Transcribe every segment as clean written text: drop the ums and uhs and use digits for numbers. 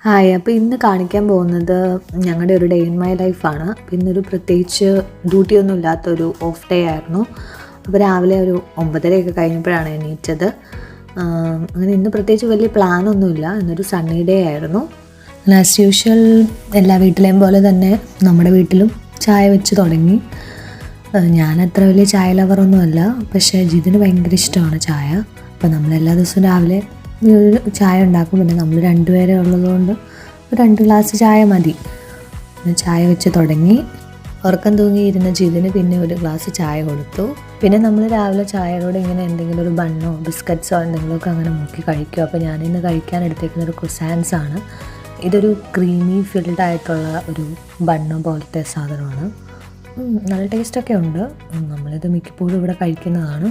Hi. അപ്പോൾ ഇന്ന് കാണിക്കാൻ പോകുന്നത് ഞങ്ങളുടെ ഒരു ഡേ ഇൻ മൈ ലൈഫാണ്. അപ്പോൾ ഇന്നൊരു പ്രത്യേകിച്ച് ഡ്യൂട്ടിയൊന്നും ഇല്ലാത്തൊരു ഓഫ് ഡേ ആയിരുന്നു. അപ്പോൾ രാവിലെ ഒരു 9:30 കഴിഞ്ഞപ്പോഴാണ് എണീറ്റത്. അങ്ങനെ ഇന്ന് പ്രത്യേകിച്ച് വലിയ പ്ലാനൊന്നുമില്ല. ഇന്നൊരു സണ്ണി ഡേ ആയിരുന്നു. ആസ് യൂഷ്വൽ എല്ലാ വീട്ടിലെയും പോലെ തന്നെ നമ്മുടെ വീട്ടിലും ചായ വെച്ച് തുടങ്ങി. ഞാൻ അത്ര വലിയ ചായ ലവറൊന്നുമല്ല, പക്ഷേ ജിതിന് ഭയങ്കര ഇഷ്ടമാണ് ചായ. അപ്പോൾ നമ്മളെല്ലാ ദിവസവും രാവിലെ ചായ ഉണ്ടാക്കും. പിന്നെ നമ്മൾ രണ്ടുപേരെ ഉള്ളതുകൊണ്ട് 2 ഗ്ലാസ് ചായ മതി. ചായ വെച്ച് തുടങ്ങി. ഉറക്കം തൂങ്ങിയിരുന്ന ജിതിന് പിന്നെ ഒരു ഗ്ലാസ് ചായ കൊടുത്തു. പിന്നെ നമ്മൾ രാവിലെ ചായയോട് ഇങ്ങനെ എന്തെങ്കിലും ഒരു ബണ്ണോ ബിസ്ക്കറ്റ്സോ എന്തെങ്കിലുമൊക്കെ അങ്ങനെ മുക്കി കഴിക്കും. അപ്പോൾ ഞാനിന്ന് കഴിക്കാൻ എടുത്തേക്കുന്നൊരു ക്രോസാൻസ് ആണ്. ഇതൊരു ക്രീമി ഫിൽഡ് ആയിട്ടുള്ള ഒരു ബണ്ണോ പോലത്തെ സാധനമാണ്. നല്ല ടേസ്റ്റൊക്കെ ഉണ്ട്. നമ്മളിത് മിക്കപ്പോഴും ഇവിടെ കഴിക്കുന്നതാണ്.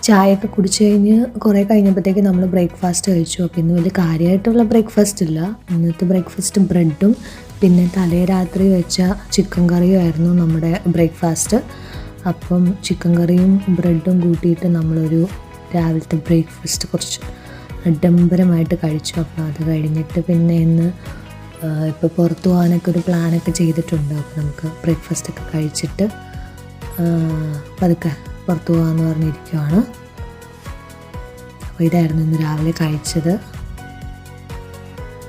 ചായയൊക്കെ കുടിച്ച് കഴിഞ്ഞ് കുറേ കഴിഞ്ഞപ്പോഴത്തേക്ക് നമ്മൾ ബ്രേക്ക്ഫാസ്റ്റ് കഴിച്ചു. അപ്പോൾ ഇന്ന് വലിയ കാര്യമായിട്ടുള്ള ബ്രേക്ക്ഫാസ്റ്റ് ഇല്ല. ഇന്നത്തെ ബ്രേക്ക്ഫാസ്റ്റ് ബ്രെഡും പിന്നെ തലേ രാത്രി വെച്ച ചിക്കൻ കറിയും ആയിരുന്നു നമ്മുടെ ബ്രേക്ക്ഫാസ്റ്റ്. അപ്പം ചിക്കൻ കറിയും ബ്രെഡും കൂട്ടിയിട്ട് നമ്മളൊരു രാവിലത്തെ ബ്രേക്ക്ഫാസ്റ്റ് കുറച്ച് ആഡംബരമായിട്ട് കഴിച്ചു. അപ്പോൾ അത് കഴിഞ്ഞിട്ട് പിന്നെ ഇന്ന് ഇപ്പോൾ പുറത്തു പോകാനൊക്കെ ഒരു പ്ലാനൊക്കെ ചെയ്തിട്ടുണ്ട്. അപ്പോൾ നമുക്ക് ബ്രേക്ക്ഫാസ്റ്റൊക്കെ കഴിച്ചിട്ട് പതുക്കെ പുറത്തു പോകാമെന്ന് പറഞ്ഞിരിക്കുവാണ്. അപ്പോൾ ഇതായിരുന്നു ഇന്ന് രാവിലെ കഴിച്ചത്.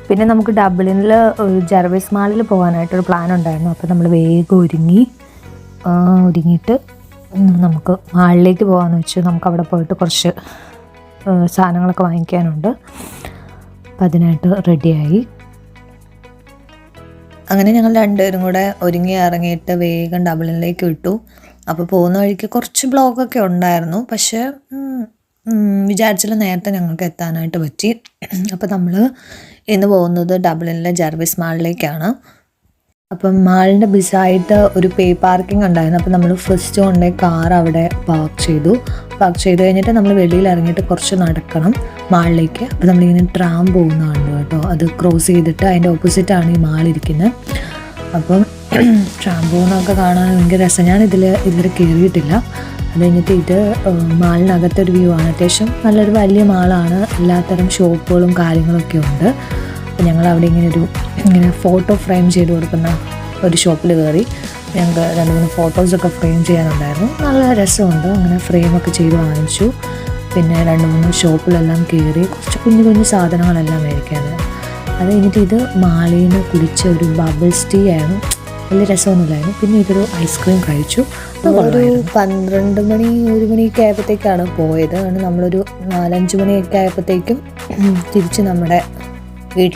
പിന്നെ നമുക്ക് ഡബ്ലിനിൽ ഒരു ജർവീസ് മാളിൽ പോകാനായിട്ടൊരു പ്ലാൻ ഉണ്ടായിരുന്നു. അപ്പോൾ നമ്മൾ വേഗം ഒരുങ്ങിയിട്ട് നമുക്ക് മാളിലേക്ക് പോകാമെന്ന് വെച്ചു. നമുക്ക് അവിടെ പോയിട്ട് കുറച്ച് സാധനങ്ങളൊക്കെ വാങ്ങിക്കാനുണ്ട്. അപ്പോൾ അതിനായിട്ട് റെഡിയായി. അങ്ങനെ ഞങ്ങൾ രണ്ടുപേരും കൂടെ ഒരുങ്ങി ഇറങ്ങിയിട്ട് വേഗം ഡബ്ലിനിലേക്ക് വിട്ടു. അപ്പോൾ പോകുന്ന വഴിക്ക് കുറച്ച് ബ്ലോഗൊക്കെ ഉണ്ടായിരുന്നു, പക്ഷേ വിചാരിച്ചാൽ നേരത്തെ ഞങ്ങൾക്ക് എത്താനായിട്ട് പറ്റി. അപ്പോൾ നമ്മൾ ഇന്ന് പോകുന്നത് ഡബ്ലിനിലെ ജർവീസ് മാളിലേക്കാണ്. അപ്പം മാളിൻ്റെ ബിസൈഡ് ഒരു പേ പാർക്കിംഗ് ഉണ്ടായിരുന്നു. അപ്പോൾ നമ്മൾ ഫസ്റ്റ് കൊണ്ടുപോയി കാർ അവിടെ പാർക്ക് ചെയ്ത് കഴിഞ്ഞിട്ട് നമ്മൾ വെളിയിൽ ഇറങ്ങിയിട്ട് കുറച്ച് നടക്കണം മാളിലേക്ക്. അപ്പോൾ നമ്മളിങ്ങനെ ട്രാം പോകുന്നതാണ് കേട്ടോ. അത് ക്രോസ് ചെയ്തിട്ട് അതിൻ്റെ ഓപ്പോസിറ്റാണ് ഈ മാളിരിക്കുന്നത്. അപ്പം ട്രാം പോകുന്നതൊക്കെ കാണാൻ ഭയങ്കര രസം. ഞാൻ ഇതുവരെ കയറിയിട്ടില്ല. അത് കഴിഞ്ഞിട്ട് ഇത് മാളിനകത്തൊരു വ്യൂ ആണ്. അത്യാവശ്യം നല്ലൊരു വലിയ മാളാണ്. എല്ലാത്തരം ഷോപ്പുകളും കാര്യങ്ങളൊക്കെ ഉണ്ട്. അപ്പോൾ ഞങ്ങൾ അവിടെ ഇങ്ങനെ ഫോട്ടോ ഫ്രെയിം ചെയ്ത് കൊടുക്കുന്ന ഒരു ഷോപ്പിൽ കയറി. ഞങ്ങൾക്ക് 2-3 ഫോട്ടോസൊക്കെ ഫ്രെയിം ചെയ്യാനുണ്ടായിരുന്നു. നല്ല രസമുണ്ട്. അങ്ങനെ ഫ്രെയിമൊക്കെ ചെയ്ത് വാങ്ങിച്ചു. പിന്നെ 2-3 ഷോപ്പിലെല്ലാം കയറി കുറച്ച് കുഞ്ഞു സാധനങ്ങളെല്ലാം മേടിക്കാനാണ്. അത് കഴിഞ്ഞിട്ട് ഇത് മാളിൽ നിന്ന് കുടിച്ച ഒരു ബബിൾസ് ടീ ആയിരുന്നു. വലിയ രസമൊന്നുമില്ലായിരുന്നു. പിന്നെ ഇതൊരു ഐസ്ക്രീം കഴിച്ചു. ഒരു 12 മണി 1 മണിയൊക്കെ ആയപ്പോഴത്തേക്കാണ് പോയത്. നമ്മളൊരു 4-5 മണിയൊക്കെ ആയപ്പോഴത്തേക്കും തിരിച്ച് നമ്മുടെ വീട്ടിൽ